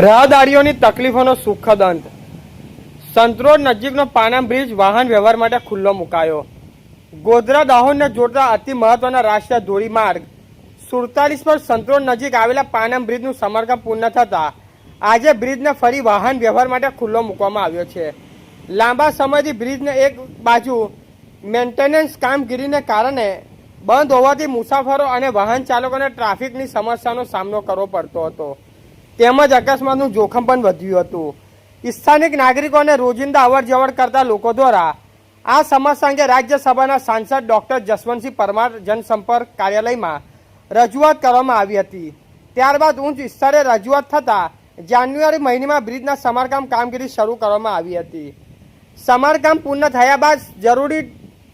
રાહદારીઓની તકલીફોનો સુખદ અંત. સંતરોડ નજીકનો પાનમ બ્રિજ વાહન વ્યવહાર માટે ખુલ્લો મુકાયો. ગોધરા દાહોદને જોડતા અતિ મહત્વના રાષ્ટ્રીય ધોરીમાર્ગ 47 પર સંતરોડ નજીક આવેલા પાનમ બ્રિજનું સમારકામ પૂર્ણ થતા આજે બ્રિજને ફરી વાહન વ્યવહાર માટે ખુલ્લો મૂકવામાં આવ્યો છે. લાંબા સમયથી બ્રિજને એક બાજુ મેન્ટેનન્સ કામગીરીને કારણે બંધ હોવાથી મુસાફરો અને વાહન ચાલકોને ટ્રાફિકની સમસ્યાનો સામનો કરવો પડતો હતો, તેમજ અકસ્માતનું જોખમ પણ વધ્યું હતું. સ્થાનિક નાગરિકો અને રોજિંદા અવર જવર કરતા લોકો દ્વારા આ સમસ્યા અંગે રાજ્યસભાના સાંસદ ડોક્ટર જસવંતસિંહ પરમાર જનસંપર્ક કાર્યાલયમાં રજૂઆત કરવામાં આવી હતી. ત્યારબાદ ઉચ્ચ સ્તરે રજૂઆત થતાં જાન્યુઆરી મહિનામાં બ્રિજના સમારકામ કામગીરી શરૂ કરવામાં આવી હતી. સમારકામ પૂર્ણ થયા બાદ જરૂરી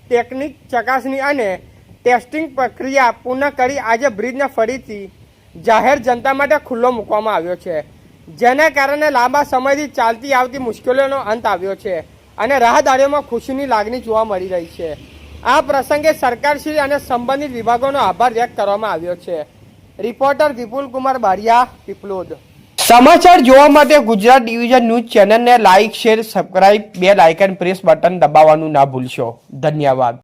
ટેકનિક ચકાસણી અને ટેસ્ટિંગ પ્રક્રિયા પૂર્ણ કરી આજે બ્રિજને ફરીથી જાહેર જનતા માટે ખુલ્લો મૂકવામાં આવ્યો છે, જેને કારણે લાંબા સમયથી ચાલતી આવતી મુશ્કેલીઓનો અંત આવ્યો છે અને રાહદારીઓમાં ખુશીની લાગણી જોવા મળી રહી છે. આ પ્રસંગે સરકારશ્રી અને સંબંધિત વિભાગોનો આભાર વ્યક્ત કરવામાં આવ્યો છે. રિપોર્ટર વિપુલ કુમાર બારિયા, પીપલોદ. સમાચાર જોવા માટે ગુજરાત ડિવિઝન ન્યૂઝ ચેનલને like, share, subscribe, bell icon press button દબાવવાનું ના ભૂલશો. ધન્યવાદ.